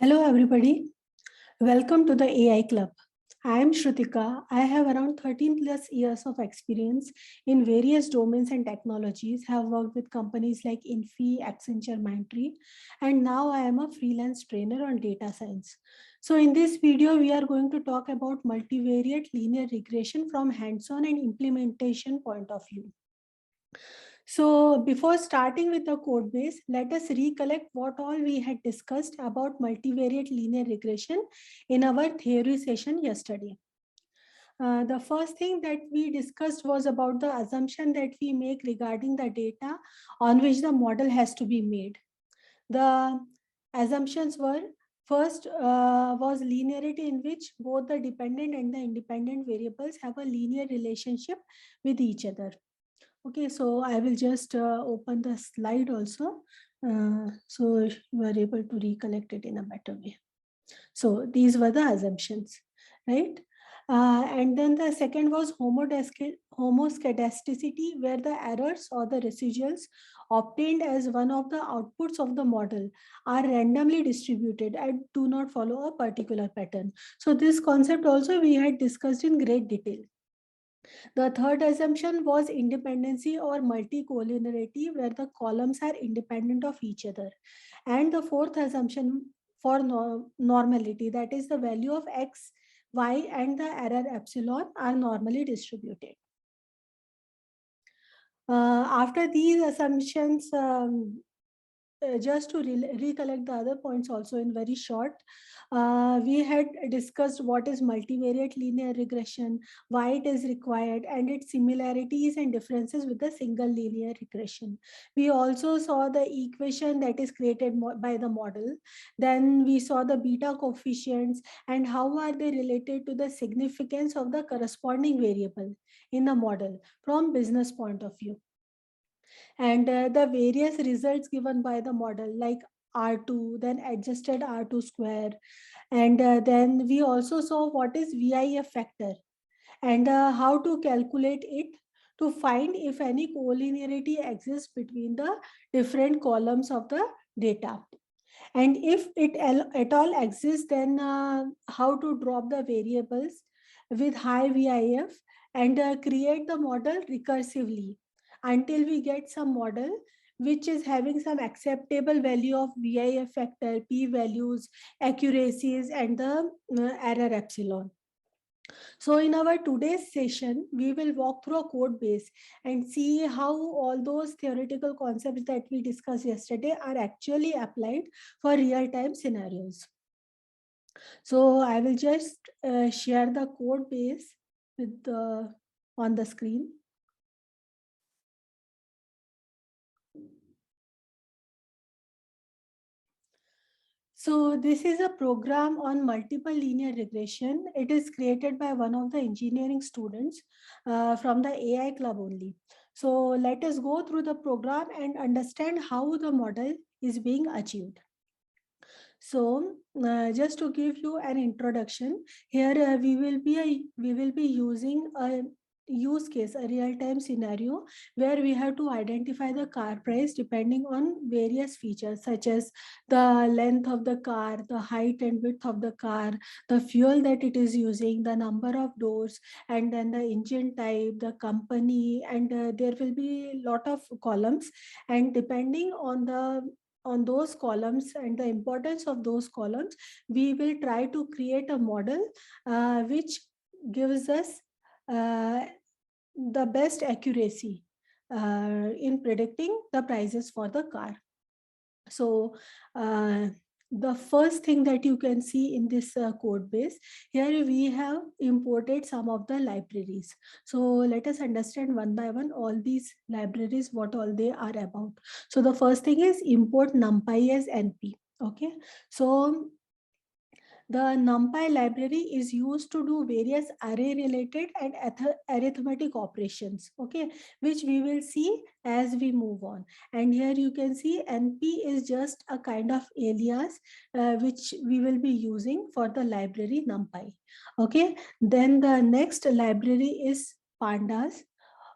Hello everybody, welcome to the AI Club. I am Shrutika. I have around 13 plus years of experience in various domains and technologies, have worked with companies like Infi, Accenture, Mindtree, and now I am a freelance trainer on data science. So in this video, we are going to talk about multivariate linear regression from hands-on and implementation point of view. So before starting with the code base, let us recollect what all we had discussed about multivariate linear regression in our theory session yesterday. The first thing that we discussed was about the assumption that we make regarding the data on which the model has to be made. The assumptions were first was linearity, in which both the dependent and the independent variables have a linear relationship with each other. Okay, so I will just open the slide also, so you are able to recollect it in a better way. So these were the assumptions, right? And then the second was homoscedasticity, where the errors or the residuals obtained as one of the outputs of the model are randomly distributed and do not follow a particular pattern. So this concept also we had discussed in great detail. The third assumption was independency or multicollinearity, where the columns are independent of each other. And the fourth assumption for normality, that is the value of x, y, and the error epsilon are normally distributed. After these assumptions, just to recollect the other points also in very short, we had discussed what is multivariate linear regression, why it is required, and its similarities and differences with the single linear regression. We also saw the equation that is created by the model. Then we saw the beta coefficients and how are they related to the significance of the corresponding variable in the model from business point of view. And the various results given by the model, like R2, then adjusted R2 square. And then we also saw what is VIF factor and how to calculate it to find if any collinearity exists between the different columns of the data. And if it at all exists, then how to drop the variables with high VIF and create the model recursively until we get some model which is having some acceptable value of VIF factor, p values, accuracies, and the error epsilon. So in our today's session, we will walk through a code base and see how all those theoretical concepts that we discussed yesterday are actually applied for real-time scenarios. So I will just share the code base with on the screen. So this is a program on multiple linear regression. It is created by one of the engineering students from the AI Club only. So let us go through the program and understand how the model is being achieved. So just to give you an introduction, here we will be using a use case, a real-time scenario where we have to identify the car price depending on various features such as the length of the car, the height and width of the car, the fuel that it is using, the number of doors, and then the engine type, the company, and there will be a lot of columns, and depending on those columns and the importance of those columns, we will try to create a model which gives us the best accuracy in predicting the prices for the car. So the first thing that you can see in this code base, here we have imported some of the libraries. So let us understand one by one all these libraries, what all they are about. So the first thing is import numpy as np. Okay, so the NumPy library is used to do various array related and arithmetic operations, okay, which we will see as we move on. And here you can see NP is just a kind of alias which we will be using for the library NumPy. Okay, then the next library is Pandas.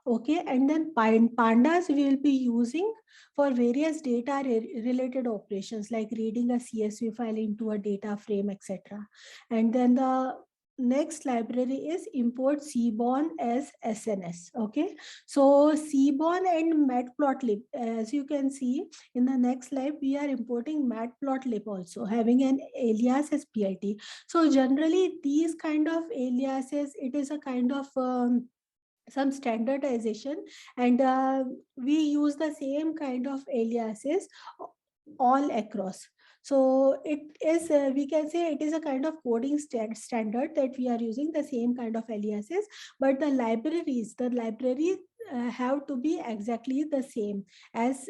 Okay, and then pandas we will be using for various data related operations like reading a CSV file into a data frame, etc. And then the next library is import cborn as SNS. Okay, so cborn and matplotlib, as you can see in the next slide, we are importing matplotlib also having an alias as PLT. So generally these kind of aliases, it is a kind of some standardization, and we use the same kind of aliases all across. So it is, we can say it is a kind of coding standard that we are using the same kind of aliases, but the libraries have to be exactly the same as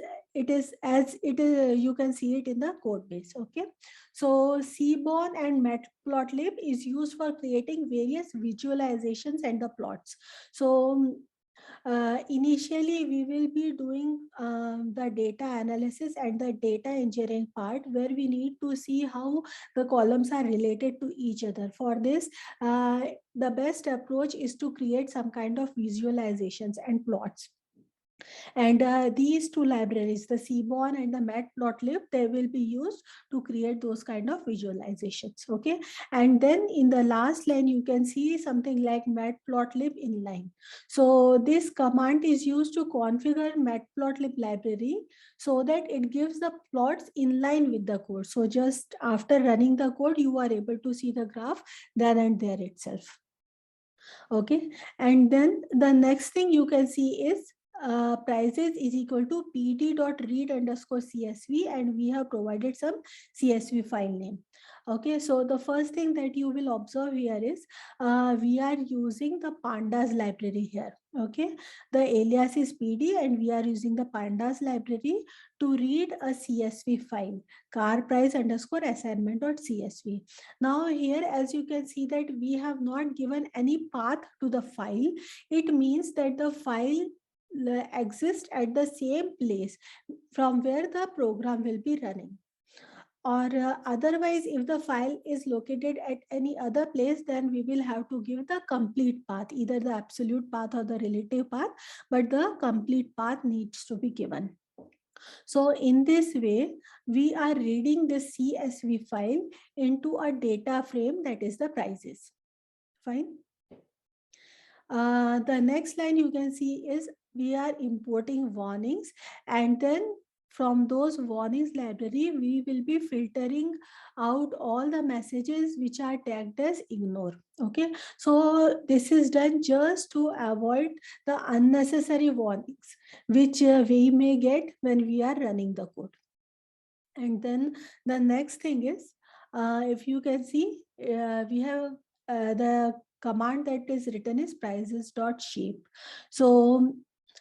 as it is, you can see it in the code base. Okay, so cborn and matplotlib is used for creating various visualizations and the plots. So initially, we will be doing the data analysis and the data engineering part, where we need to see how the columns are related to each other. For this, the best approach is to create some kind of visualizations and plots. And these two libraries, the cborn and the matplotlib, they will be used to create those kind of visualizations. Okay, and then in the last line you can see something like Matplotlib Inline. So this command is used to configure Matplotlib library so that it gives the plots in line with the code. So just after running the code, you are able to see the graph then and there itself. Okay, and then the next thing you can see is prices is equal to pd dot read underscore csv, and we have provided some csv file name. Okay, so the first thing that you will observe here is we are using the pandas library here. Okay, the alias is pd and we are using the pandas library to read a csv file, car price underscore assignment dot csv. Now here, as you can see that we have not given any path to the file. It means that the file exists at the same place from where the program will be running. Or otherwise, if the file is located at any other place, then we will have to give the complete path, either the absolute path or the relative path, but the complete path needs to be given. So in this way, we are reading the CSV file into a data frame, that is the prices. Fine. The next line you can see is we are importing warnings, and then from those warnings library, we will be filtering out all the messages which are tagged as ignore. Okay, so this is done just to avoid the unnecessary warnings which we may get when we are running the code. And then the next thing is, if you can see, we have the command that is written is prices.shape. So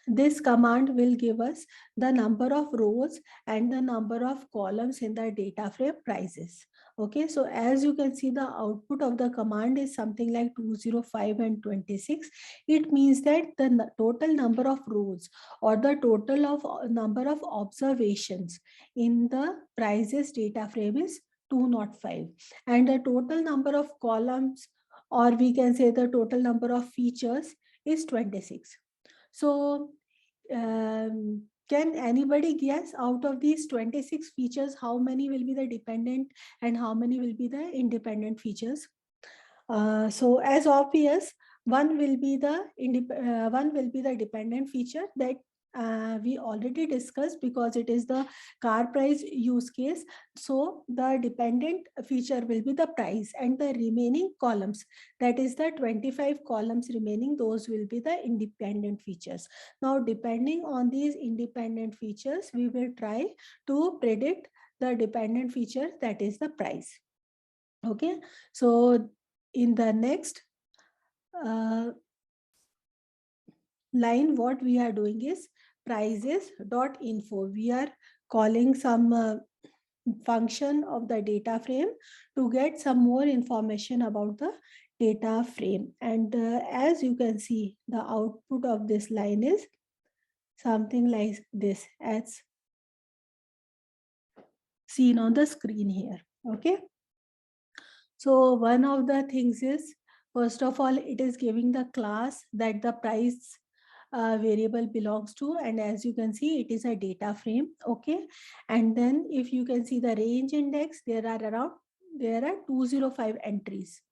this command will give us the number of rows and the number of columns in the data frame prices. Okay, so as you can see, the output of the command is something like 205 and 26. It means that the total number of rows or the total of number of observations in the prices data frame is 205, and the total number of columns, or we can say the total number of features, is 26. So can anybody guess out of these 26 features how many will be the dependent and how many will be the independent features? So as obvious, one will be the dependent feature that we already discussed, because it is the car price use case. So the dependent feature will be the price, and the remaining columns, that is the 25 columns remaining, those will be the independent features. Now, depending on these independent features, we will try to predict the dependent feature, that is the price. Okay, so in the next line, what we are doing is prices.info. We are calling some function of the data frame to get some more information about the data frame. And as you can see, the output of this line is something like this, as seen on the screen here. Okay, so one of the things is, first of all, it is giving the class that the price variable belongs to, and as you can see, it is a data frame. Okay, and then if you can see the range index, there are 205 entries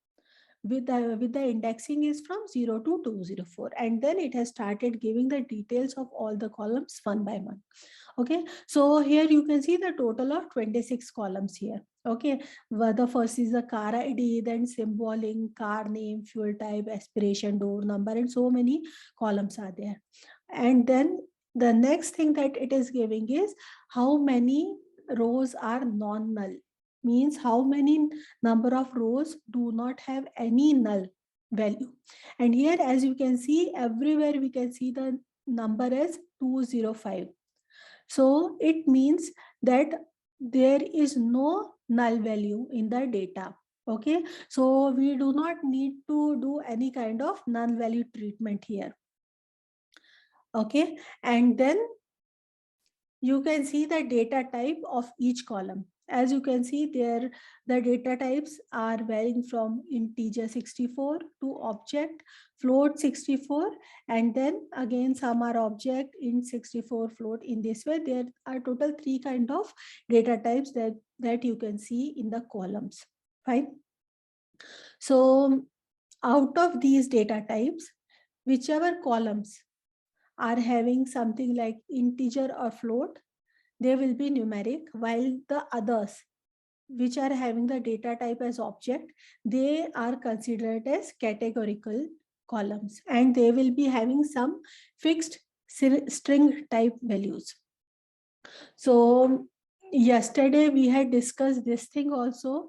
with the indexing is from 0 to 204, and then it has started giving the details of all the columns one by one. Okay, so here you can see the total of 26 columns here. Okay, the first is the car ID, then symboling, car name, fuel type, aspiration, door number, and so many columns are there. And then the next thing that it is giving is how many rows are non-null, means how many number of rows do not have any null value. And here, as you can see, everywhere we can see the number as 205. So it means that there is no null value in the data. Okay, so we do not need to do any kind of null value treatment here. Okay, and then you can see the data type of each column. As you can see there, the data types are varying from integer 64 to object, float 64, and then again some are object, int 64, float. In this way, there are total 3 kind of data types that you can see in the columns. Fine. So out of these data types, whichever columns are having something like integer or float, they will be numeric, while the others, which are having the data type as object, they are considered as categorical columns, and they will be having some fixed string type values. So yesterday we had discussed this thing also,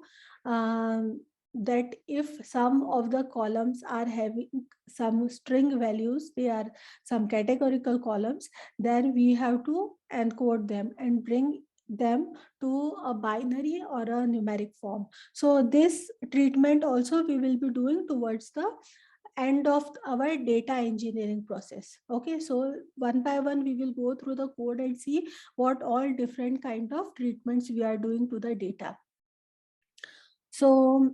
that if some of the columns are having some string values, they are some categorical columns, then we have to encode them and bring them to a binary or a numeric form. So this treatment also we will be doing towards the end of our data engineering process. Okay, so one by one we will go through the code and see what all different kind of treatments we are doing to the data. So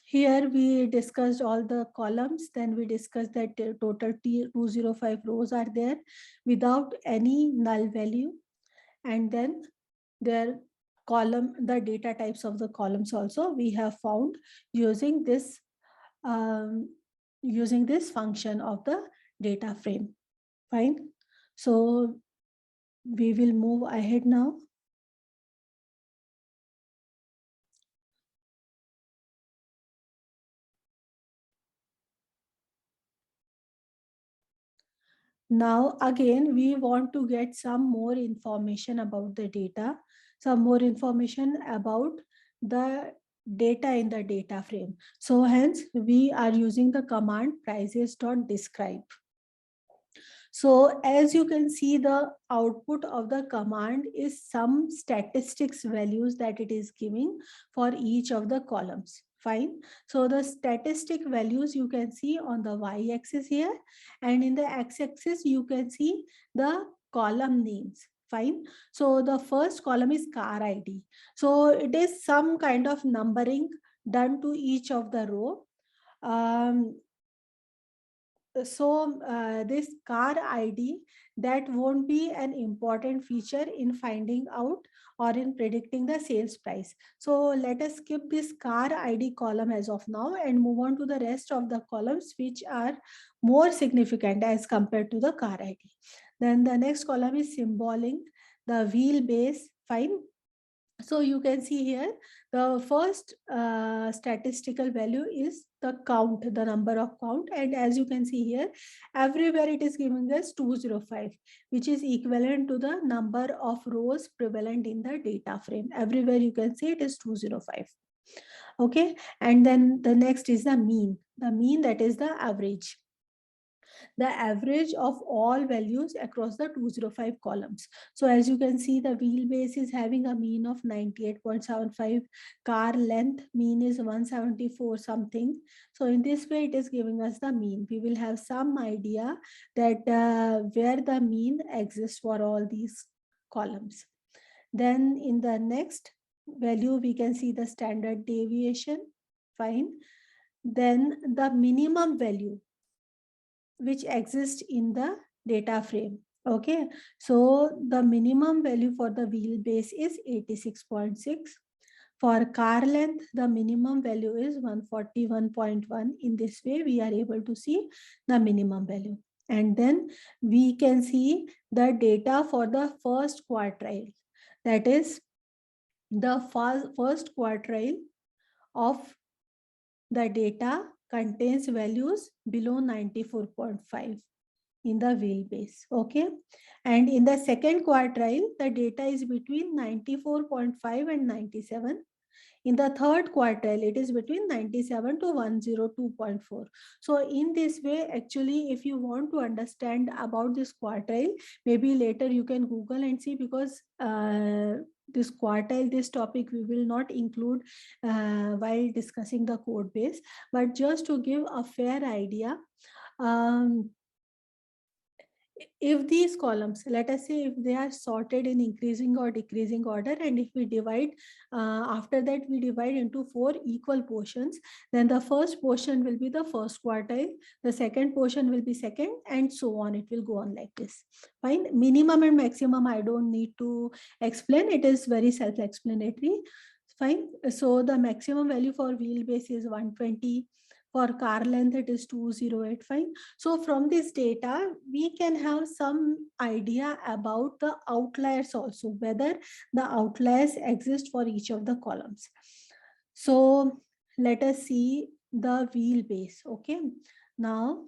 here we discussed all the columns, then we discussed that total 205 rows are there without any null value, and then their the data types of the columns also we have found using this um, function of the data frame. Fine. So we will move ahead now. Now again, we want to get some more information about the data, some more information about the data in the data frame. So hence we are using the command prices.describe. So as you can see, the output of the command is some statistics values that it is giving for each of the columns. Fine. So the statistic values you can see on the y-axis here, and in the x-axis you can see the column names. Fine. So the first column is car ID. So it is some kind of numbering done to each of the row. So this car ID, that won't be an important feature in finding out or in predicting the sales price. So let us skip this car ID column as of now and move on to the rest of the columns which are more significant as compared to the car ID. Then the next column is symboling, the wheelbase. Fine. So you can see here, the first statistical value is the count, the number of count. And as you can see here, everywhere it is giving us 205, which is equivalent to the number of rows prevalent in the data frame. Everywhere you can see it is 205. Okay. And then the next is the mean. The mean, that is the average, the average of all values across the 205 columns. So as you can see, the wheelbase is having a mean of 98.75. Car length mean is 174 something. So in this way, it is giving us the mean. We will have some idea that where the mean exists for all these columns. Then in the next value, we can see the standard deviation. Fine. Then the minimum value which exists in the data frame. Okay, so the minimum value for the wheelbase is 86.6. For car length, the minimum value is 141.1. In this way, we are able to see the minimum value. And then we can see the data for the first quartile. That is the first quartile of the data contains values below 94.5 in the wheelbase. Okay. And in the second quartile, the data is between 94.5 and 97. In the third quartile, it is between 97 to 102.4. So in this way, actually, if you want to understand about this quartile, maybe later you can Google and see, because this quartile, this topic we will not include while discussing the code base, but just to give a fair idea, um, if these columns, let us say if they are sorted in increasing or decreasing order, and if we divide, after that we divide into 4 equal portions, then the first portion will be the first quartile, the second portion will be second, and so on. It will go on like this. Fine. Minimum and maximum I don't need to explain. It is very self-explanatory. Fine. So the maximum value for wheelbase is 120. For car length, it is 2085. So from this data, we can have some idea about the outliers also, whether the outliers exist for each of the columns. So let us see the wheelbase. Okay. Now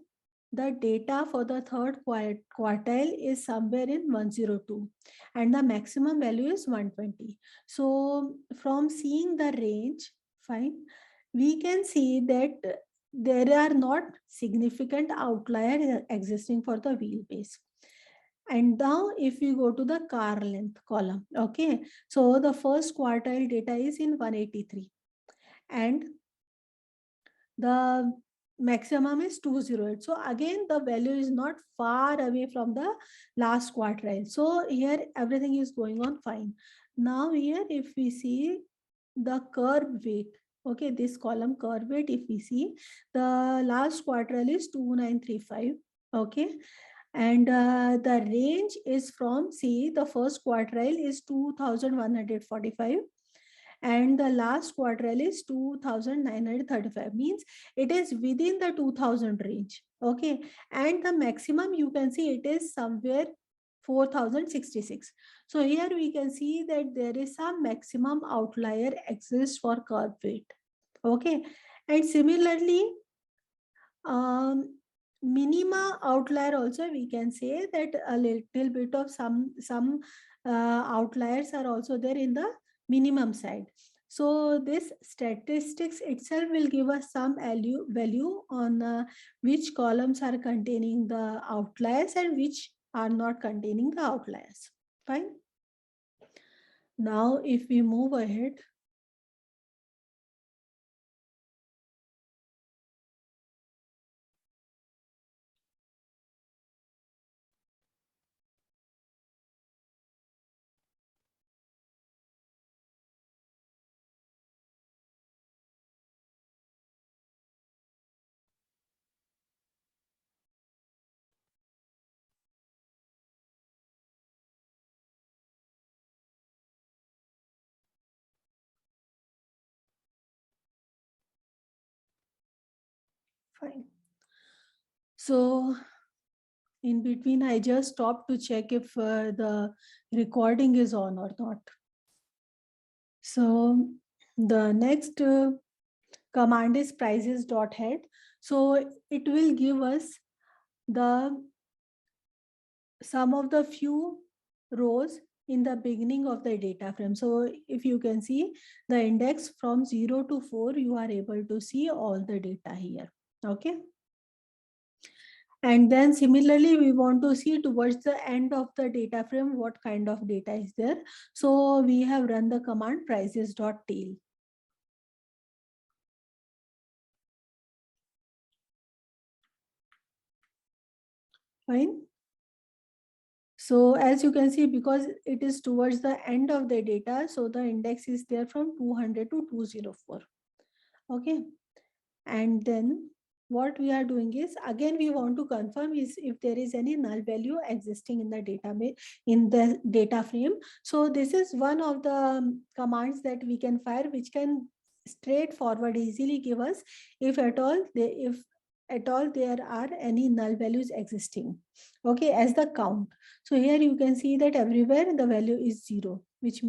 the data for the third quartile is somewhere in 102 and the maximum value is 120. So from seeing the range, fine, we can see that there are not significant outliers existing for the wheelbase. And now if we go to the car length column, okay, so the first quartile data is in 183 and the maximum is 208. So again, the value is not far away from the last quartile. So here everything is going on fine. Now here if we see the curve weight, okay, this column curve weight, if we see the last quartile is 2935, okay, and the range is from, see, the first quartile is 2145 and the last quartile is 2935, means it is within the 2000 range. Okay, and the maximum you can see it is somewhere 4066. So here we can see that there is some maximum outlier exists for curve weight. Okay, and similarly minima outlier also we can say that a little bit of some outliers are also there in the minimum side. So this statistics itself will give us some value on which columns are containing the outliers and which are not containing the outliers. Fine. Now if we move ahead, fine. So in between, I just stopped to check if the recording is on or not. So the next command is prices.head. So it will give us the some of the few rows in the beginning of the data frame. So if you can see the index from 0 to 4, you are able to see all the data here. Okay. And then similarly, we want to see towards the end of the data frame, what kind of data is there. So we have run the command prices.tail. Fine. So as you can see, because it is towards the end of the data, so the index is there from 200 to 204. Okay. And then what we are doing is, again we want to confirm is if there is any null value existing in the database, in the data frame. So this is one of the commands that we can fire, which can straightforward easily give us if at all there are any null values existing, okay, as the count. So here you can see that everywhere the value is 0, which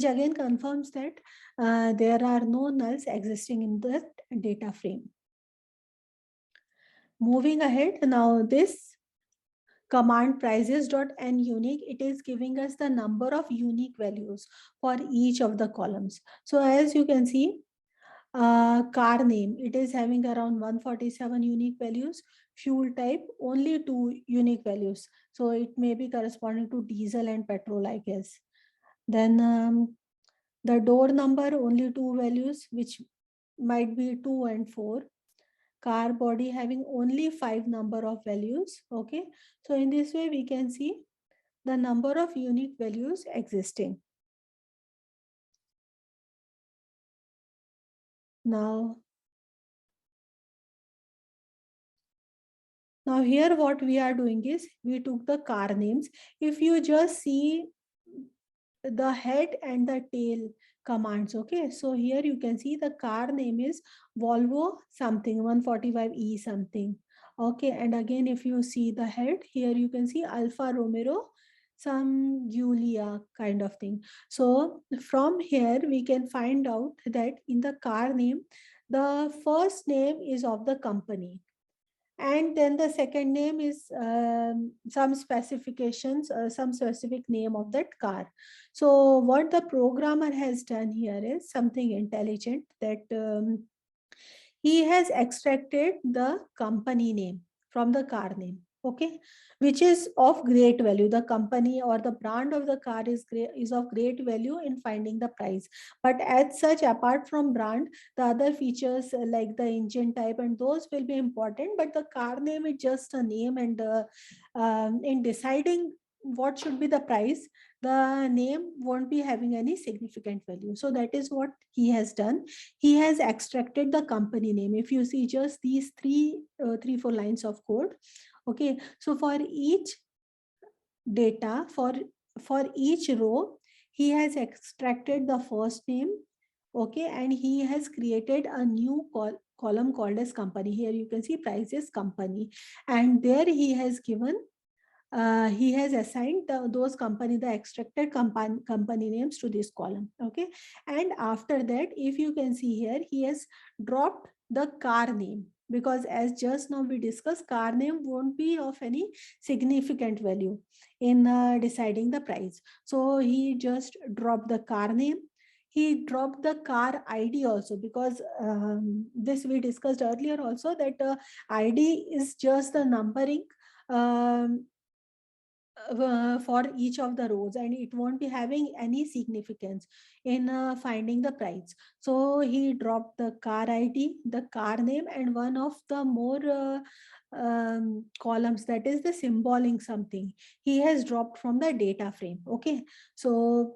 again confirms that there are no nulls existing in the data frame. Moving ahead, now this command prices.nUnique, it is giving us the number of unique values for each of the columns. So as you can see, car name, it is having around 147 unique values. Fuel type, only 2 unique values. So it may be corresponding to diesel and petrol, I guess. Then the door number, only 2 values, which might be 2 and 4. Car body having only 5 number of values. Okay, so in this way we can see the number of unique values existing. Now here what we are doing is, we took the car names. If you just see the head and the tail commands, okay, so here you can see the car name is Volvo something 145e something, okay, and again if you see the head, here you can see Alfa Romero some Giulia kind of thing. So from here we can find out that in the car name, the first name is of the company, and then the second name is some specifications, some specific name of that car. So what the programmer has done here is something intelligent, that he has extracted the company name from the car name, okay, which is of great value. The company or the brand of the car is of great value in finding the price. But as such, apart from brand, the other features like the engine type and those will be important, but the car name is just a name, and in deciding what should be the price, the name won't be having any significant value. So that is what he has done. He has extracted the company name. If you see just these three, 4 lines of code, okay, so for each data, for each row, he has extracted the first name, okay, and he has created a new column called as company. Here you can see prices company, and there he has assigned those company, the extracted company names to this column, okay. And after that, if you can see here, he has dropped the car name, because as just now we discussed, car name won't be of any significant value in deciding the price. So he just dropped the car name. He dropped the car ID also, because this we discussed earlier also, that ID is just the numbering um, for each of the rows, and it won't be having any significance in finding the price. So he dropped the car ID, the car name, and one of the more columns, that is the symboling something, he has dropped from the data frame, okay. So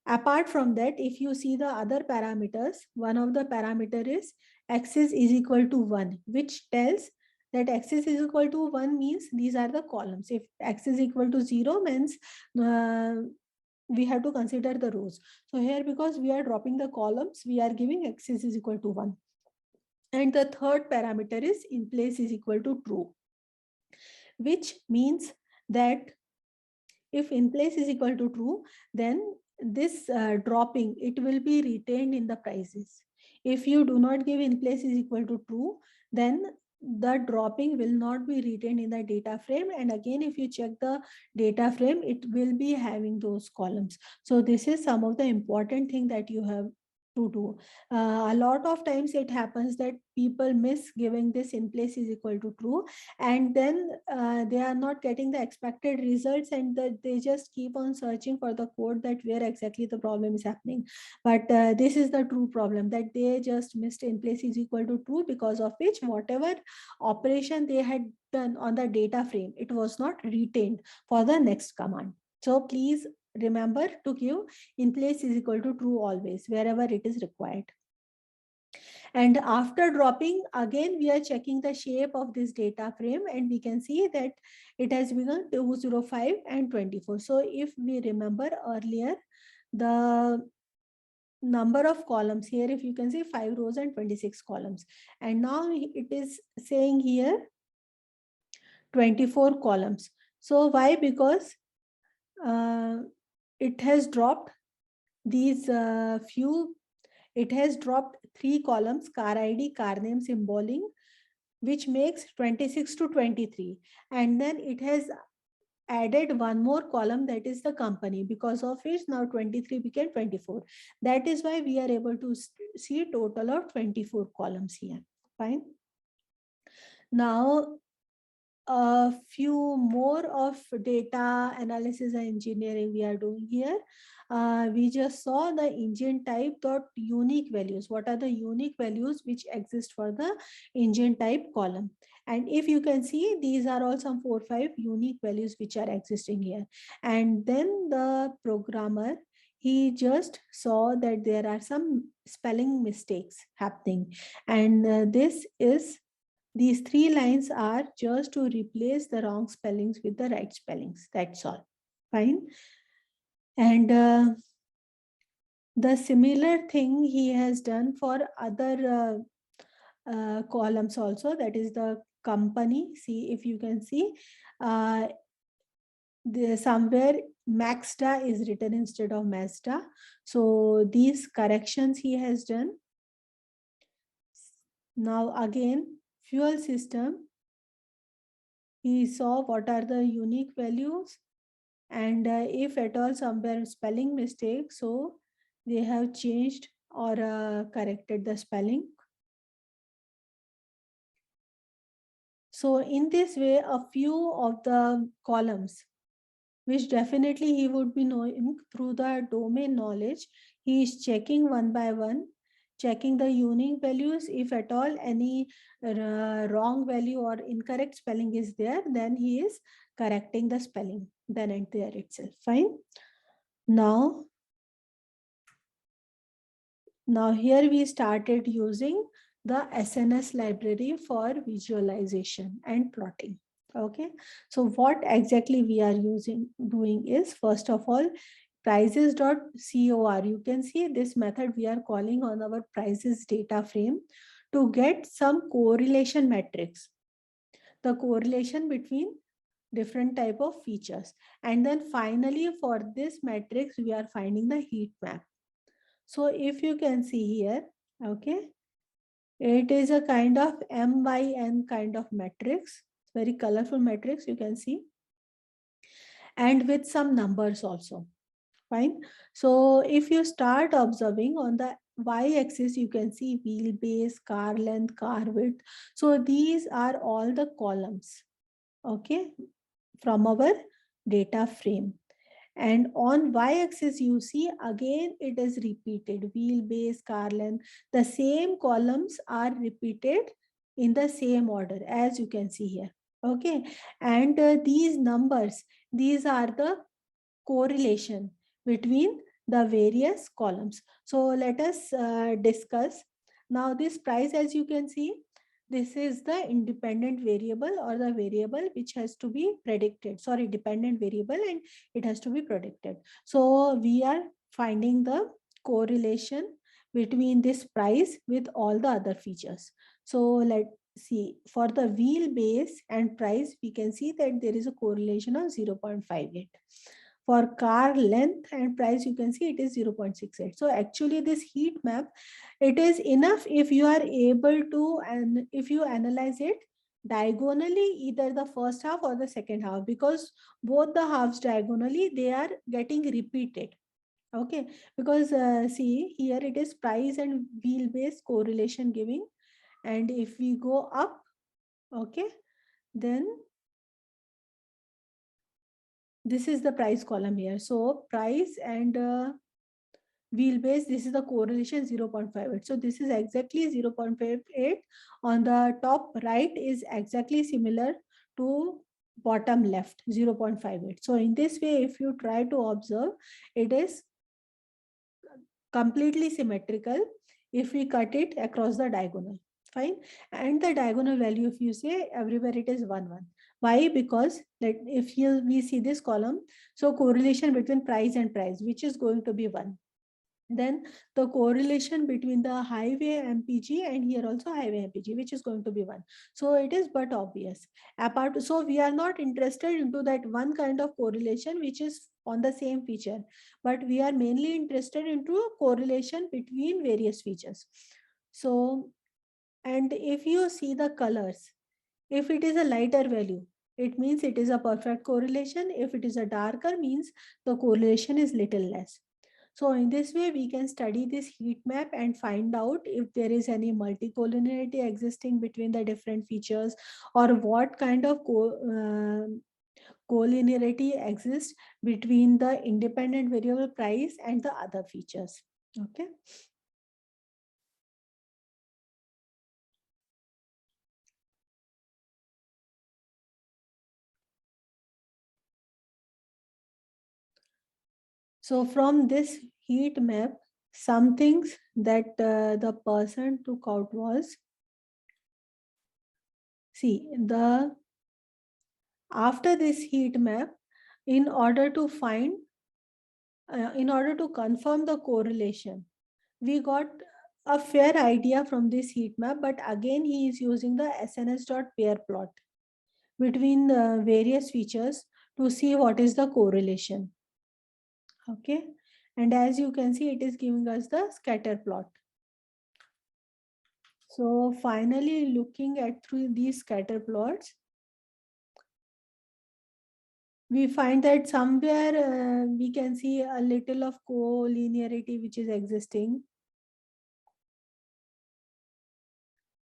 apart from that, if you see the other parameters, one of the parameter is axis is equal to 1, which tells that axis is equal to 1 means these are the columns. If axis is equal to 0 means we have to consider the rows. So here, because we are dropping the columns, we are giving axis is equal to 1. And the third parameter is in place is equal to true, which means that if in place is equal to true, then this dropping, it will be retained in the prices. If you do not give in place is equal to true, then the dropping will not be retained in the data frame. And again, if you check the data frame, it will be having those columns. So this is some of the important thing that you have to do. A lot of times it happens that people miss giving this in place is equal to true, and then they are not getting the expected results, and that they just keep on searching for the code that where exactly the problem is happening. But this is the true problem, that they just missed in place is equal to true, because of which whatever operation they had done on the data frame, it was not retained for the next command. So please remember to give in place is equal to true always wherever it is required. And after dropping, again, we are checking the shape of this data frame, and we can see that it has become 205 and 24. So if we remember earlier, the number of columns here, if you can see 5 rows and 26 columns, and now it is saying here 24 columns. So why? Because it has dropped these it has dropped 3 columns: car ID, car name, symboling, which makes 26 to 23. And then it has added one more column, that is the company, because of which now 23 became 24. That is why we are able to see total of 24 columns here. Fine. Now a few more of data analysis and engineering we are doing here. We just saw the engine type dot unique values. What are the unique values which exist for the engine type column? And if you can see, these are all some 4 or 5 unique values which are existing here. And then the programmer, he just saw that there are some spelling mistakes happening, and these 3 lines are just to replace the wrong spellings with the right spellings. That's all. Fine. And the similar thing he has done for other columns also, that is the company. See if you can see, uh, somewhere Maxda is written instead of Mazda. So these corrections he has done. Now again, fuel system, he saw what are the unique values, and if at all somewhere spelling mistake, so they have changed or corrected the spelling. So in this way, a few of the columns, which definitely he would be knowing through the domain knowledge, he is checking one by one, checking the unique values. If at all any wrong value or incorrect spelling is there, then he is correcting the spelling then and there itself. Fine. Now here we started using the SNS library for visualization and plotting. Okay, so what exactly we are doing is, first of all, prices.cor. You can see this method we are calling on our prices data frame to get some correlation metrics, the correlation between different type of features. And then finally for this matrix, we are finding the heat map. So if you can see here, okay, it is a kind of M by N kind of matrix, very colorful matrix you can see, and with some numbers also. Fine. So if you start observing on the y-axis, you can see wheelbase, car length, car width. So these are all the columns, okay, from our data frame. And on y-axis, you see again it is repeated, wheelbase, car length. The same columns are repeated in the same order as you can see here. Okay, and these numbers, these are the correlation between the various columns. So let us discuss. Now this price, as you can see, this is the independent variable or the variable which has to be predicted. Sorry, dependent variable, and it has to be predicted. So we are finding the correlation between this price with all the other features. So let's see, for the wheelbase and price, we can see that there is a correlation of 0.58. For car length and price, you can see it is 0.68. So actually this heat map, it is enough if you are able to, and if you analyze it diagonally, either the first half or the second half, because both the halves diagonally, they are getting repeated. Okay, because see here it is price and wheelbase correlation giving, and if we go up, okay, then this is the price column here. So price and wheelbase, this is the correlation 0.58. So this is exactly 0.58. On the top right is exactly similar to bottom left, 0.58. So in this way, if you try to observe, it is completely symmetrical. if we cut it across the diagonal. Fine. And the diagonal value, if you say everywhere, it is 1 1. Why? Because if here we see this column, so correlation between price and price, which is going to be 1. Then the correlation between the highway MPG and here also highway MPG, which is going to be 1. So it is but obvious. Apart, so we are not interested into that one kind of correlation which is on the same feature, but we are mainly interested into a correlation between various features. So, and if you see the colors, if it is a lighter value, it means it is a perfect correlation. If it is a darker, means the correlation is little less. So in this way, we can study this heat map and find out if there is any multicollinearity existing between the different features, or what kind of collinearity exists between the independent variable price and the other features. Okay. So from this heat map, some things that the person took out was, see, the after this heat map, in order to find, in order to confirm the correlation, we got a fair idea from this heat map, but again he is using the SNS.pair plot between the various features to see what is the correlation. Okay, and as you can see, it is giving us the scatter plot. So finally, looking at through these scatter plots, we find that somewhere we can see a little of collinearity which is existing.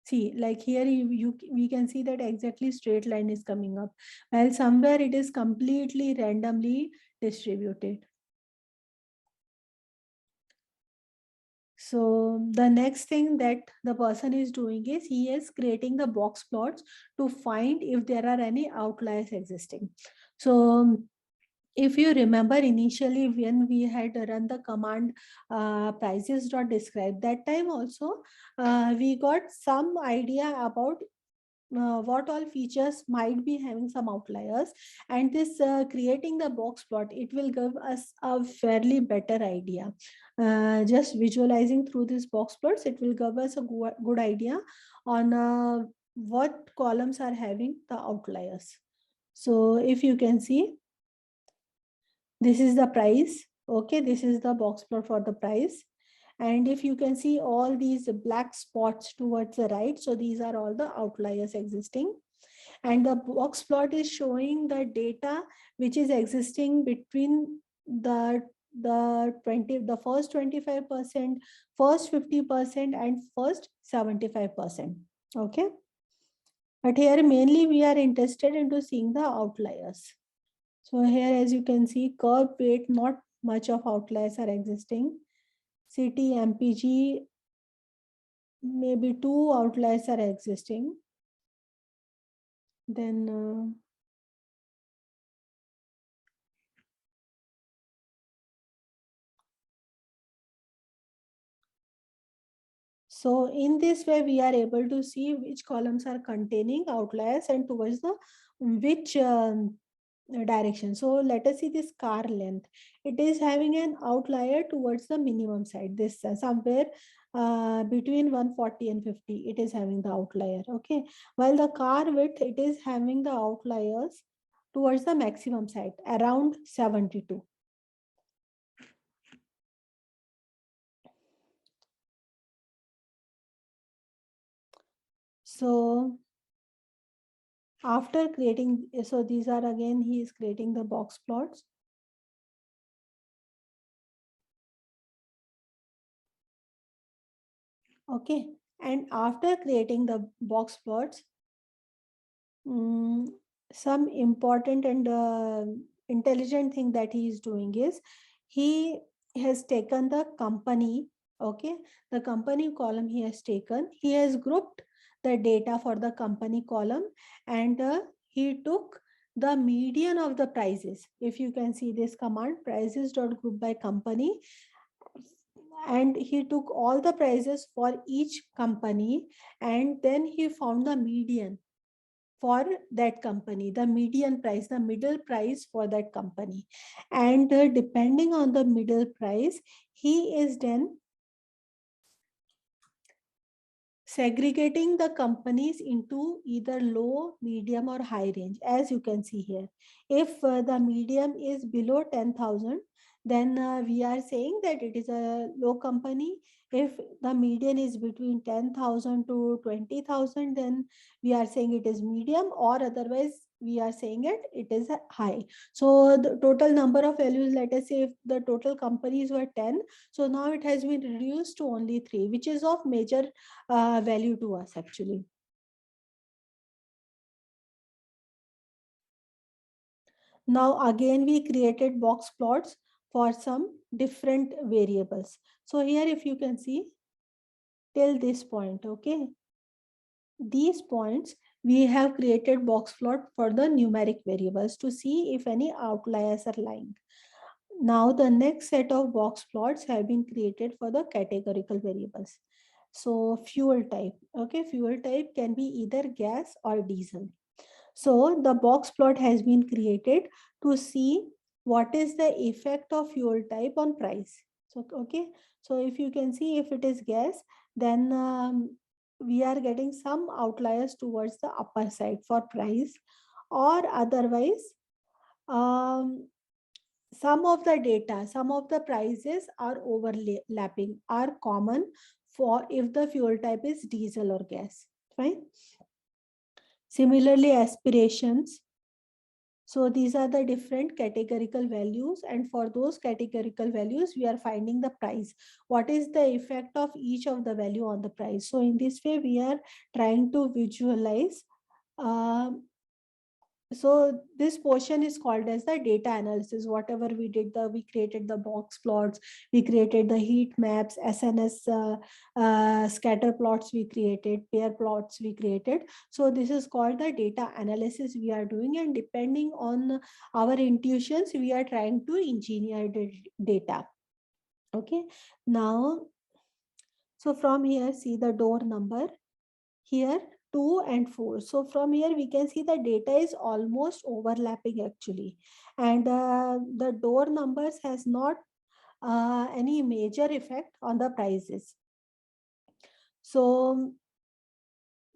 See, like here we can see that exactly straight line is coming up, while somewhere it is completely randomly distributed. So the next thing that the person is doing is he is creating the box plots to find if there are any outliers existing. So if you remember initially when we had run the command prices.describe, that time also we got some idea about what all features might be having some outliers, and this creating the box plot, it will give us a fairly better idea. Just visualizing through these box plots, it will give us a good idea on what columns are having the outliers. So if you can see, this is the price. Okay, this is the box plot for the price. And if you can see all these black spots towards the right, so these are all the outliers existing. And the box plot is showing the data which is existing between the first 25%, first 50%, and first 75%. Okay. But here mainly we are interested into seeing the outliers. So here, as you can see, curve weight, not much of outliers are existing. City MPG, maybe 2 outliers are existing. Then so in this way, we are able to see which columns are containing outliers and towards the which direction. So let us see this car length. It is having an outlier towards the minimum side. This somewhere between 140 and 50, it is having the outlier. Okay. While the car width, it is having the outliers towards the maximum side, around 72. So after creating, so these are again, he is creating the box plots. Okay. And after creating the box plots, some important and intelligent thing that he is doing is he has taken the company. Okay. The company column he has taken, he has grouped the data for the company column, and he took the median of the prices. If you can see this command, prices.group by company, and he took all the prices for each company, and then he found the median for that company, the median price, the middle price for that company. And depending on the middle price, he is then segregating the companies into either low, medium, or high range, as you can see here. If the medium is below 10,000, then we are saying that it is a low company. If the median is between 10,000 to 20,000, then we are saying it is medium, or otherwise we are saying it is a high. So the total number of values, let us say if the total companies were 10, so now it has been reduced to only 3, which is of major value to us actually. Now again we created box plots for some different variables. So here if you can see till this point, okay, these points we have created box plot for the numeric variables to see if any outliers are lying. Now the next set of box plots have been created for the categorical variables. So fuel type, okay, fuel type can be either gas or diesel. So the box plot has been created to see what is the effect of fuel type on price. So, okay, so if you can see if it is gas, then we are getting some outliers towards the upper side for price, or otherwise some of the data, some of the prices are overlapping, are common for if the fuel type is diesel or gas. Fine. Similarly, aspirations. So these are the different categorical values, and for those categorical values, we are finding the price. What is the effect of each of the value on the price? So in this way, we are trying to visualize. So this portion is called as the data analysis. Whatever we did, we created the box plots, we created the heat maps, SNS scatter plots, we created pair plots, we created. So this is called the data analysis we are doing, and depending on our intuitions, we are trying to engineer the data. Okay, now, so from here, see the door number here 2 and 4. So from here we can see the data is almost overlapping actually, and the door numbers has not any major effect on the prices. So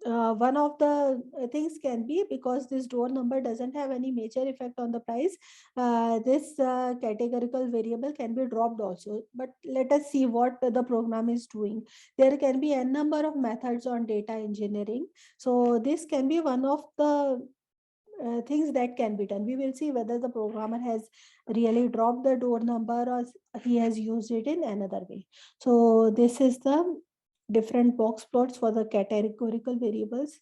one of the things can be, because this door number doesn't have any major effect on the price, this categorical variable can be dropped also. But let us see what the program is doing. There can be a number of methods on data engineering. So this can be one of the things that can be done. We will see whether the programmer has really dropped the door number or he has used it in another way. So this is the different box plots for the categorical variables.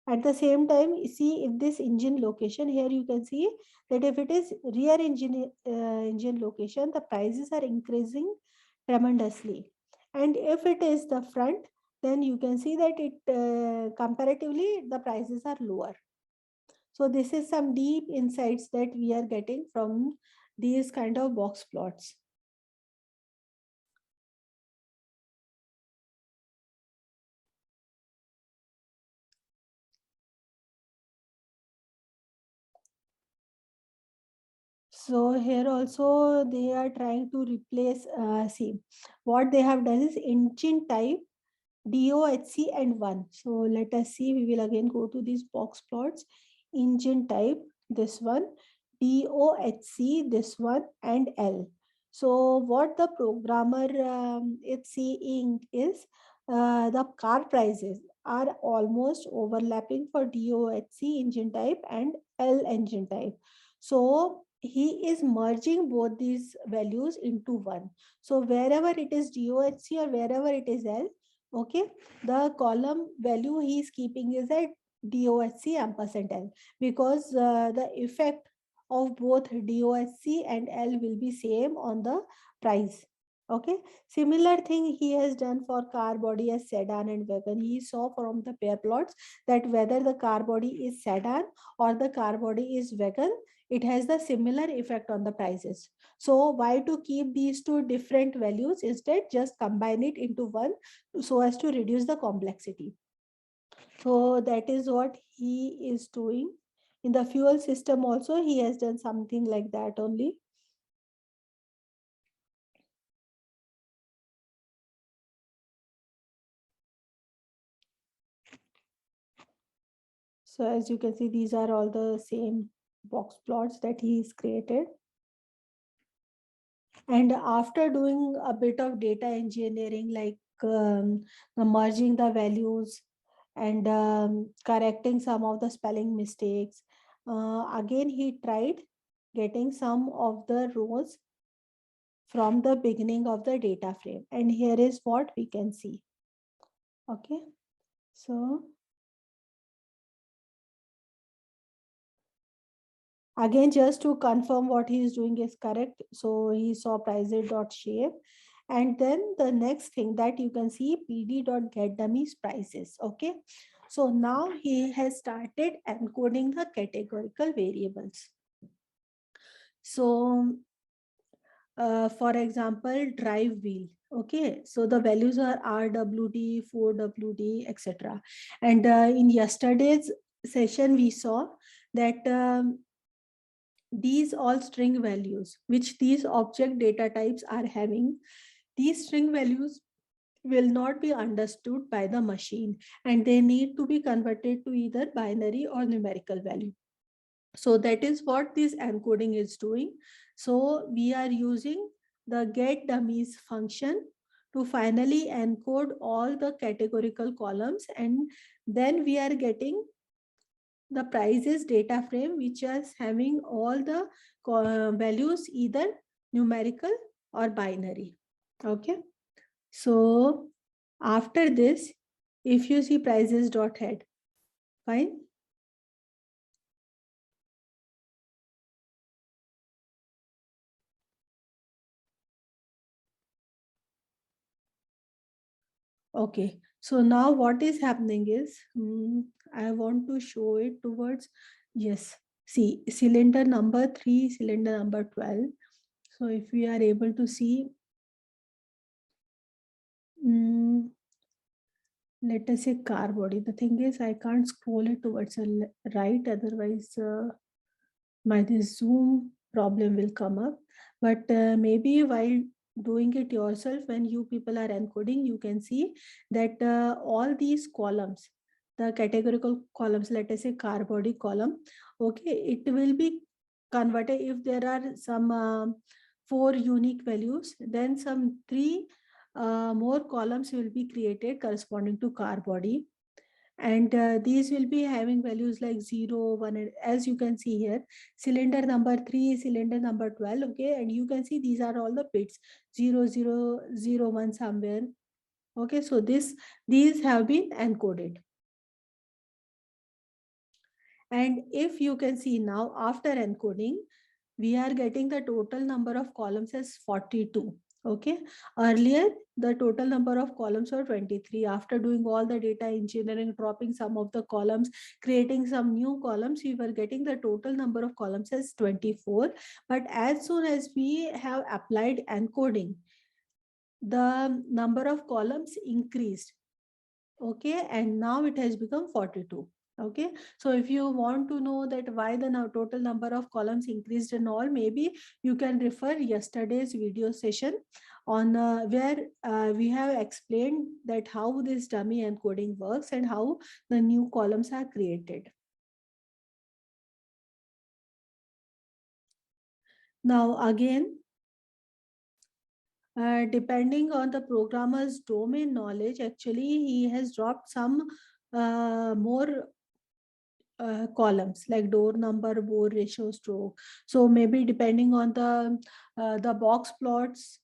At the same time, see if this engine location here, you can see that if it is rear engine location, the prices are increasing tremendously. And if it is the front, then you can see that it comparatively the prices are lower. So this is some deep insights that we are getting from these kind of box plots. So here also they are trying to replace, see, what they have done is engine type, DOHC and 1. So let us see, we will again go to these box plots. Engine type, this one, DOHC, this one, and L. So what the programmer is seeing is the car prices are almost overlapping for DOHC engine type and L engine type. So he is merging both these values into one. So wherever it is DOHC or wherever it is L, okay, the column value he is keeping is at DOHC ampersand L, because the effect of both DOHC and L will be same on the price. Okay, similar thing he has done for car body as sedan and wagon. He saw from the pair plots that whether the car body is sedan or the car body is wagon, it has the similar effect on the prices. So why to keep these two different values? Instead, just combine it into one so as to reduce the complexity. So that is what he is doing. In the fuel system also, he has done something like that only. So as you can see, these are all the same box plots that he's created. And after doing a bit of data engineering, like merging the values and correcting some of the spelling mistakes, again he tried getting some of the rows from the beginning of the data frame. And here is what we can see. Okay, so again, just to confirm what he is doing is correct. So he saw prices.shape. And then the next thing that you can see pd.getDummies prices. Okay. So now he has started encoding the categorical variables. So for example, drive wheel. Okay, so the values are RWD, 4WD, etc. And in yesterday's session, we saw that these all string values which these object data types are having, these string values will not be understood by the machine, and they need to be converted to either binary or numerical value. So that is what this encoding is doing. So we are using the get dummies function to finally encode all the categorical columns, and then we are getting the prices data frame which is having all the values either numerical or binary. Okay, so after this, if you see prices dot head, fine. Okay, so now what is happening is, I want to show it towards, yes, see cylinder number 3, cylinder number 12. So if we are able to see, mm, let us say car body. The thing is, I can't scroll it towards the right, otherwise my this Zoom problem will come up. But maybe while doing it yourself, when you people are encoding, you can see that all these columns, the categorical columns, let us say car body column, okay, it will be converted. If there are some 4 unique values, then some 3 more columns will be created corresponding to car body, and these will be having values like 0, 1, and as you can see here, cylinder number 3, cylinder number 12. Okay, and you can see these are all the bits, 0001 somewhere. Okay, so these have been encoded. And if you can see now, after encoding, we are getting the total number of columns as 42. Okay, earlier the total number of columns were 23. After doing all the data engineering, dropping some of the columns, creating some new columns, we were getting the total number of columns as 24. But as soon as we have applied encoding, the number of columns increased. Okay, and now it has become 42. Okay, so if you want to know that why the now total number of columns increased and all, maybe you can refer yesterday's video session on where we have explained that how this dummy encoding works and how the new columns are created. Now again, depending on the programmer's domain knowledge, actually he has dropped some more columns like door number, bore ratio, stroke. So maybe depending on the box plots,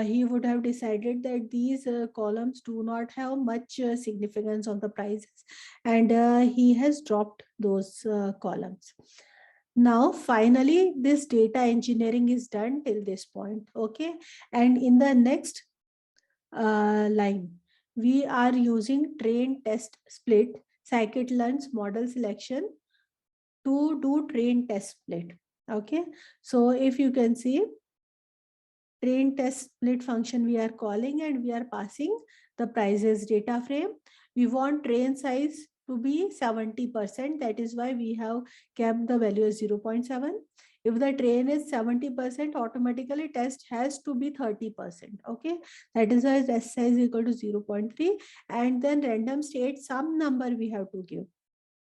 he would have decided that these columns do not have much significance on the prices, and he has dropped those columns. Now finally this data engineering is done till this point. Okay, and in the next line, we are using train test split scikit-learn's model selection to do train test split. Okay, so if you can see, train test split function we are calling, and we are passing the prices data frame. We want train size to be 70%. That is why we have kept the value as 0.7. If the train is 70%, automatically test has to be 30%. Okay, that is why test size is equal to 0.3, and then random state some number we have to give.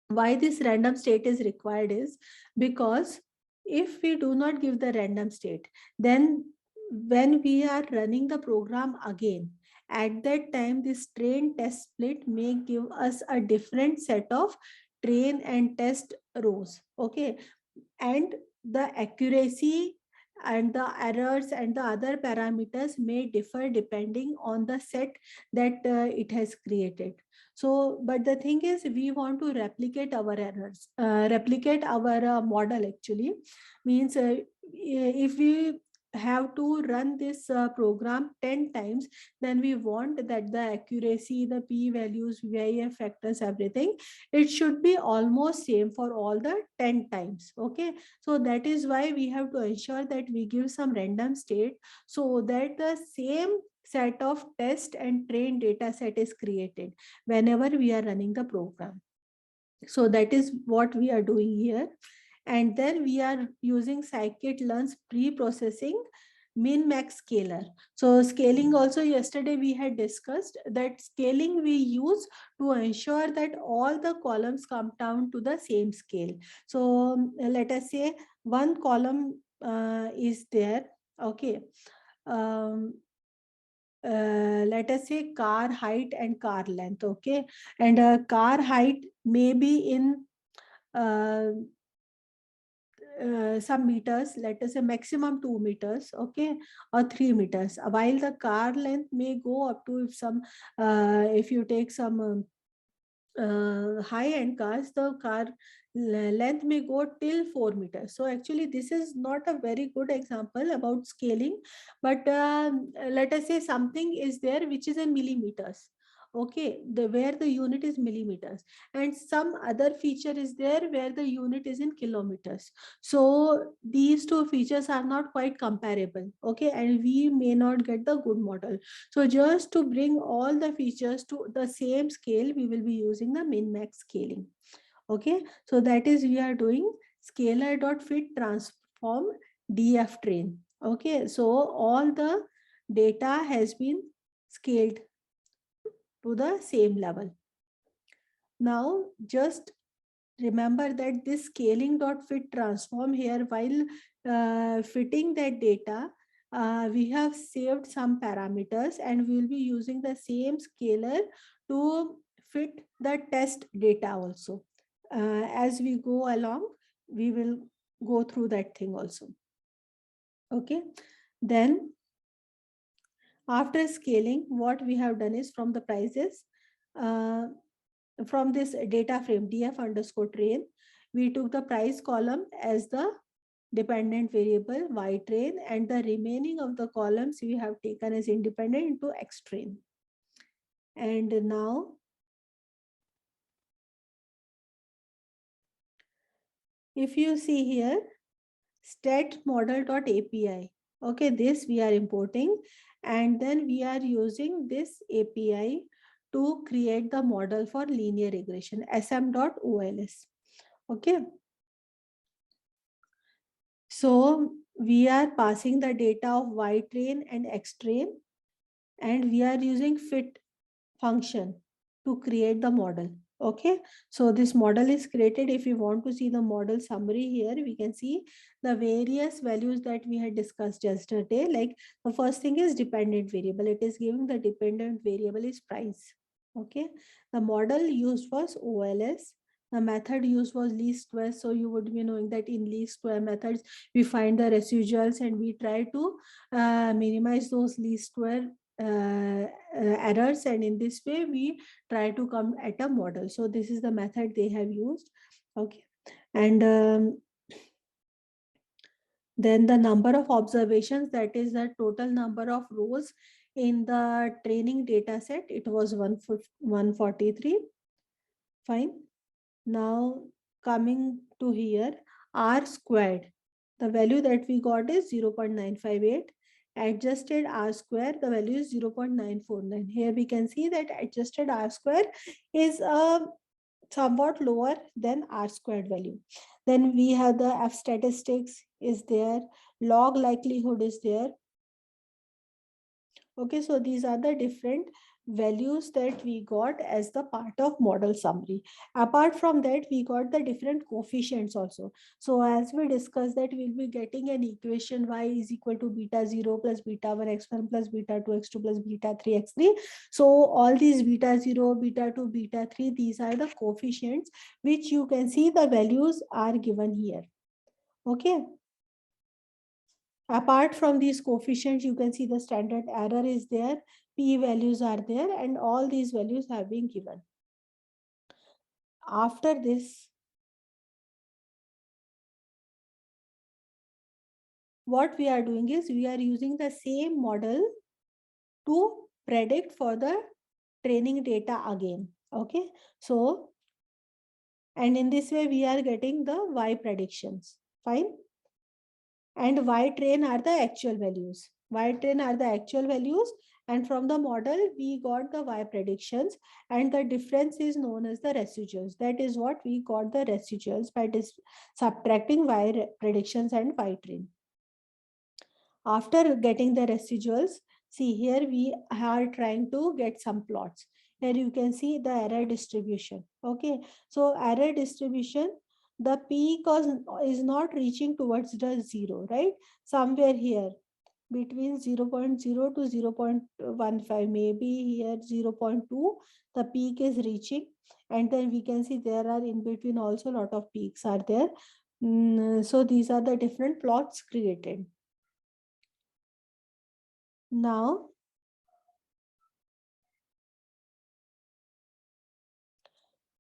Why this random state is required is because if we do not give the random state, then when we are running the program again, at that time this train test split may give us a different set of train and test rows. Okay, and the accuracy and the errors and the other parameters may differ depending on the set that it has created. So but the thing is, we want to replicate our errors, replicate our model actually. Means if we have to run this program 10 times, then we want that the accuracy, the p values, VIF factors, everything, it should be almost same for all the 10 times. Okay, so that is why we have to ensure that we give some random state, so that the same set of test and train data set is created whenever we are running the program. So that is what we are doing here. And then we are using scikit-learn's pre-processing min max scaler. So scaling also, yesterday we had discussed that scaling we use to ensure that all the columns come down to the same scale. So let us say one column is there. Okay, um, let us say car height and car length. Okay, and car height may be in uh, some meters, let us say maximum 2 meters, okay, or 3 meters, while the car length may go up to, if you take some high-end cars, the car length may go till 4 meters. So actually this is not a very good example about scaling, but let us say something is there which is in millimeters. Okay, the where the unit is millimeters, and some other feature is there where the unit is in kilometers. So these two features are not quite comparable. Okay, and we may not get the good model. So just to bring all the features to the same scale, we will be using the min-max scaling. Okay, so that is we are doing scalar.fit transform df train. Okay, so all the data has been scaled to the same level. Now just remember that this scaling.fit transform here, while fitting that data, we have saved some parameters, and we will be using the same scalar to fit the test data also. As we go along, we will go through that thing also. Okay, then after scaling, what we have done is from the prices, uh, from this data frame df underscore train, we took the price column as the dependent variable y train, and the remaining of the columns we have taken as independent into x train. And now if you see here, stat model.api, okay, this we are importing, and then we are using this API to create the model for linear regression, sm.ols. Okay, so we are passing the data of y train and x train, and we are using fit function to create the model. Okay, so this model is created. If you want to see the model summary here, we can see the various values that we had discussed yesterday. Like the first thing is dependent variable. It is giving the dependent variable is price. Okay, the model used was OLS. The method used was least square. So you would be knowing that in least square methods, we find the residuals and we try to minimize those least square errors, and in this way we try to come at a model. So this is the method they have used. Okay, and then the number of observations, that is the total number of rows in the training data set, it was 143. Fine. Now coming to here, r squared, The value that we got is 0.958. Adjusted R square, the value is 0.949. Here we can see that adjusted R square is somewhat lower than R squared value. Then we have the F statistics is there, log likelihood is there. Okay, so these are the different values that we got as the part of model summary. Apart from that, we got the different coefficients also. So as we discussed that we'll be getting an equation y is equal to beta 0 plus beta 1 x1 plus beta 2 x2 plus beta 3 x3. So all these beta 0, beta 2, beta 3, these are the coefficients which you can see the values are given here. Okay. Apart from these coefficients, you can see the standard error is there, p values are there, and all these values have been given. After this, what we are doing is we are using the same model to predict for the training data again. Okay, so and in this way we are getting the y predictions. Fine. And y train are the actual values. Y train are the actual values, and from the model we got the y predictions, and the difference is known as the residuals. That is what we got the residuals by subtracting y predictions and y train. After getting the residuals, see here we are trying to get some plots. Here you can see the error distribution. Okay, so error distribution, the peak is not reaching towards the zero, right? Somewhere here between 0.0 to 0.15, maybe here 0.2, the peak is reaching. And then we can see there are in between also a lot of peaks are there. So these are the different plots created. Now,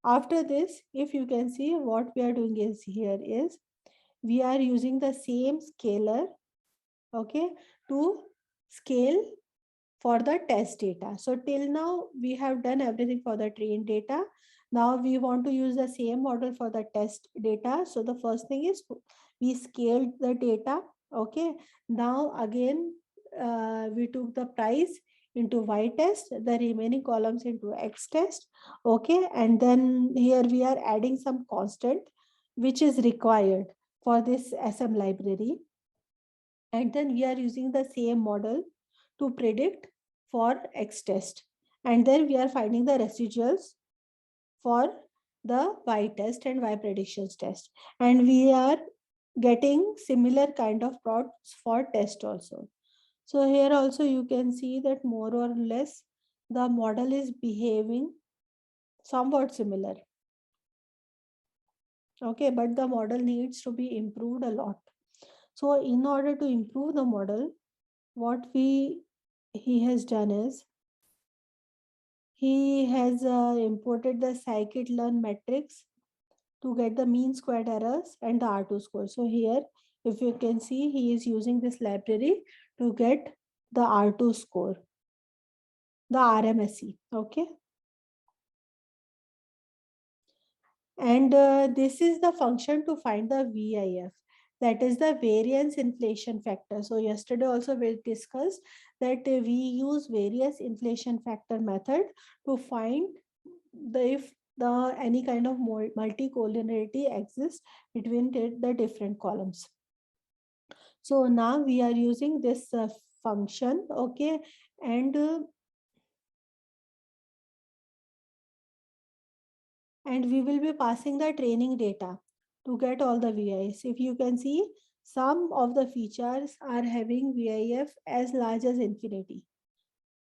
after this, if you can see what we are doing is here is we are using the same scaler, okay, to scale for the test data. So till now we have done everything for the trained data. Now we want to use the same model for the test data. So the first thing is we scaled the data. Okay. Now again, we took the price into y test, the remaining columns into x test. Okay. And then here we are adding some constant which is required for this SM library. And then we are using the same model to predict for X test. And then we are finding the residuals for the Y test and Y predictions test. And we are getting similar kind of plots for test also. So here also you can see that more or less the model is behaving somewhat similar. Okay, but the model needs to be improved a lot. So in order to improve the model, what he has done is he has imported the scikit-learn metrics to get the mean squared errors and the R2 score. So here, if you can see, he is using this library to get the R2 score, the RMSE. Okay. And this is the function to find the VIF. That is the variance inflation factor. So yesterday also we discussed that we use various inflation factor method to find if the any kind of multicollinearity exists between the different columns. So now we are using this function, okay, and we will be passing the training data to get all the VIs. If you can see, some of the features are having VIF as large as infinity.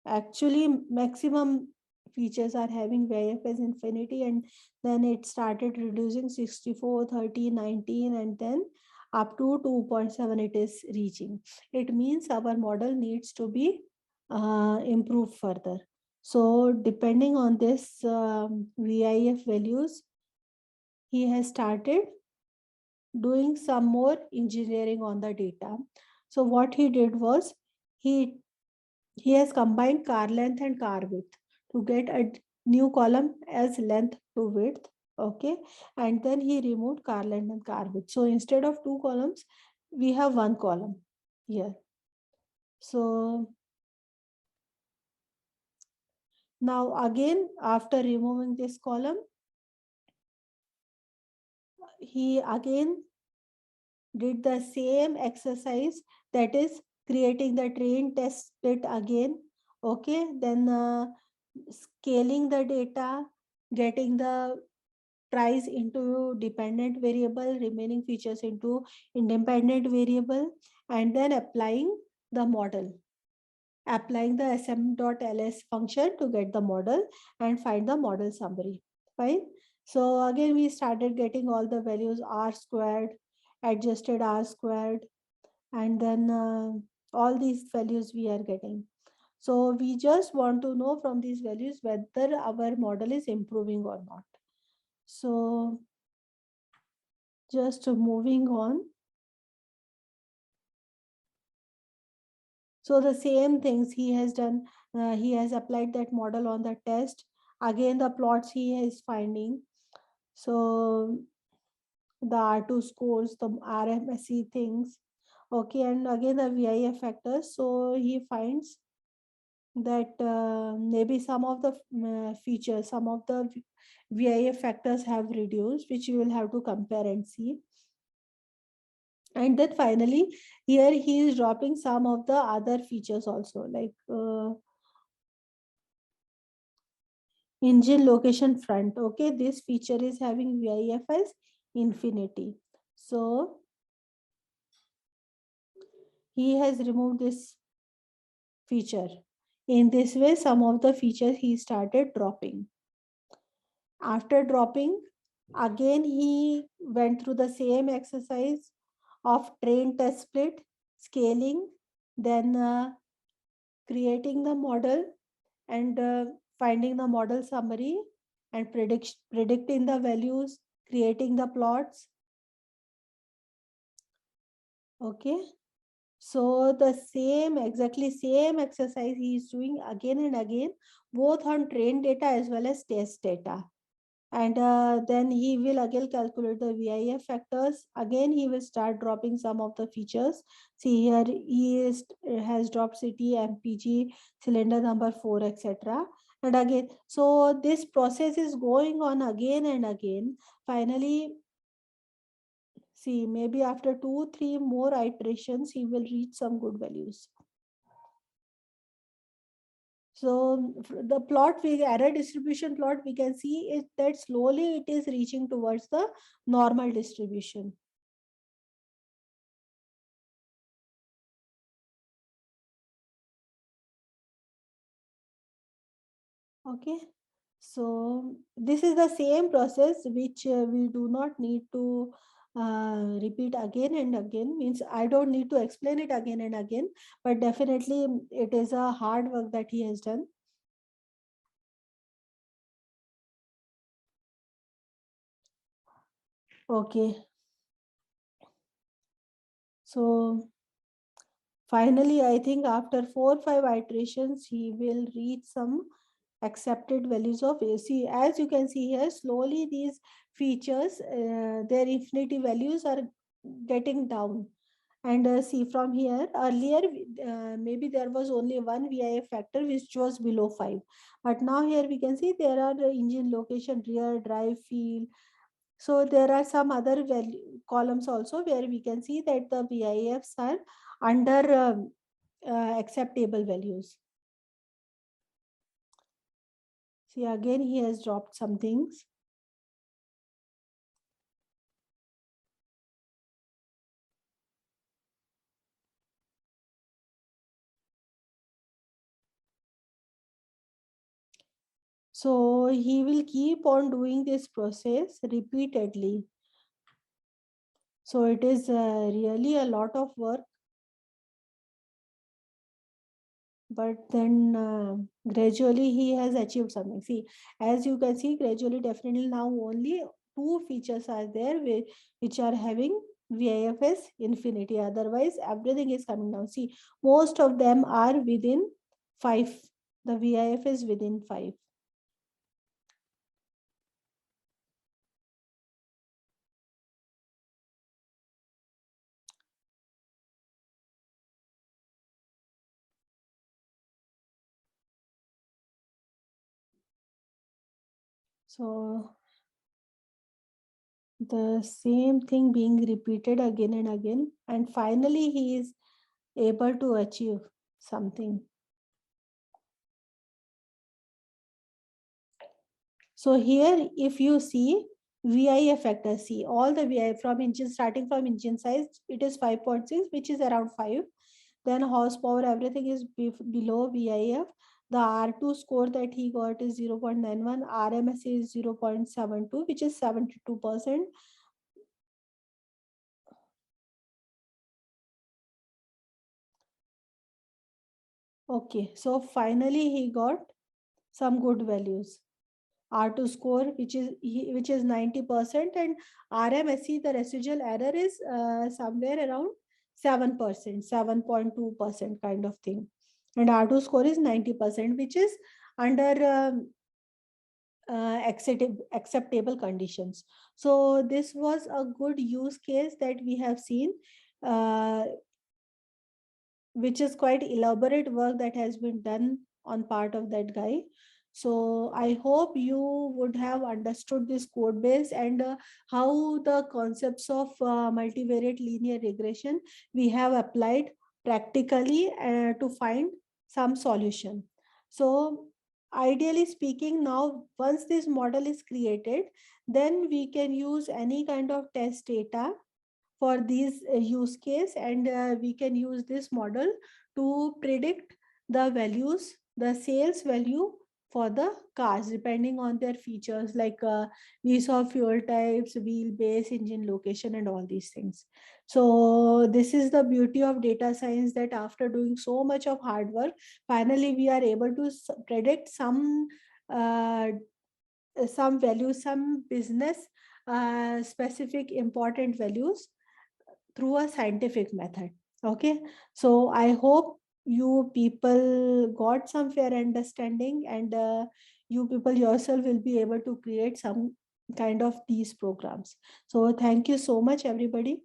Actually, maximum features are having VIF as infinity, and then it started reducing 64, 30, 19, and then up to 2.7 it is reaching. It means our model needs to be improved further. So depending on this VIF values, he has started doing some more engineering on the data. So what he did was he has combined car length and car width to get a new column as length to width. Okay. And then he removed car length and car width. So instead of two columns, we have one column here. So now again, after removing this column, he again did the same exercise, that is creating the train test split again. Okay, then scaling the data, getting the price into dependent variable, remaining features into independent variable, and then applying the sm.ls function to get the model and find the model summary. Fine. So again, we started getting all the values r squared, adjusted r squared, and then all these values we are getting. So we just want to know from these values whether our model is improving or not. So just moving on. So the same things he has done, he has applied that model on the test. Again, the plots he is finding. So the R2 scores, the RMSE things. Okay, and again the VIF factors. So he finds that maybe some of the features, some of the VIF factors have reduced, which you will have to compare and see. And then finally, here he is dropping some of the other features also, like engine location front. Okay, this feature is having VIF as infinity. So he has removed this feature. In this way, some of the features he started dropping. After dropping, again he went through the same exercise of train test split, scaling, then creating the model and finding the model summary and predicting the values, creating the plots. Okay. So the exactly same exercise he is doing again and again, both on trained data as well as test data. And then he will again calculate the VIF factors. Again, he will start dropping some of the features. See here, has dropped city, MPG, cylinder number 4, etc. And again, so this process is going on again and again. Finally, see, maybe after 2-3 more iterations, he will reach some good values. So the plot, error distribution plot, we can see is that slowly it is reaching towards the normal distribution. Okay. So this is the same process which we do not need to repeat again and again. Means I don't need to explain it again and again, but definitely it is a hard work that he has done. Okay. So finally, I think after 4-5 iterations, he will reach some accepted values of AC. As you can see here, slowly these features, their infinity values are getting down. And see from here, earlier maybe there was only one VIF factor which was below 5. But now here we can see there are engine location, rear, drive, feel. So there are some other value columns also where we can see that the VIFs are under acceptable values. See again he has dropped some things. So he will keep on doing this process repeatedly. So it is really a lot of work, but then gradually he has achieved something. See, as you can see, gradually, definitely now only two features are there which are having VIFS infinity. Otherwise, everything is coming down. See, most of them are within 5. The VIF is within 5. So the same thing being repeated again and again, and finally he is able to achieve something. So here, if you see VI factor, see all the VI from engine, starting from engine size, it is 5.6, which is around 5. Then horsepower, everything is below VIF. The R2 score that he got is 0.91, RMS is 0.72, which is 72%. Okay, so finally he got some good values. R2 score, which is 90%, and RMSE, the residual error is somewhere around 7%, 7.2% kind of thing. And R2 score is 90%, which is under acceptable conditions. So this was a good use case that we have seen, uh, which is quite elaborate work that has been done on part of that guy. So I hope you would have understood this code base and how the concepts of multivariate linear regression we have applied practically to find some solution. So ideally speaking, now once this model is created, then we can use any kind of test data for these use case, and we can use this model to predict the values, the sales value for the cars depending on their features, like we saw fuel types, wheelbase, engine location, and all these things. So this is the beauty of data science, that after doing so much of hard work, finally we are able to predict uh, some values, some business specific important values through a scientific method. Okay, so I hope you people got some fair understanding, and you people yourself will be able to create some kind of these programs. So thank you so much, everybody.